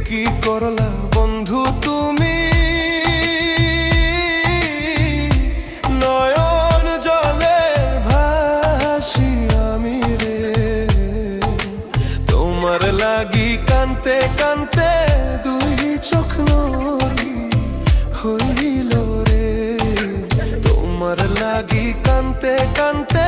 কি করলা বন্ধু তুমি, নয়ন জলে ভাসি আমি রে। তোমার লাগি কানতে কানতে দুই চোখ নদী হইল রে। তোমার লাগি কানতে কানতে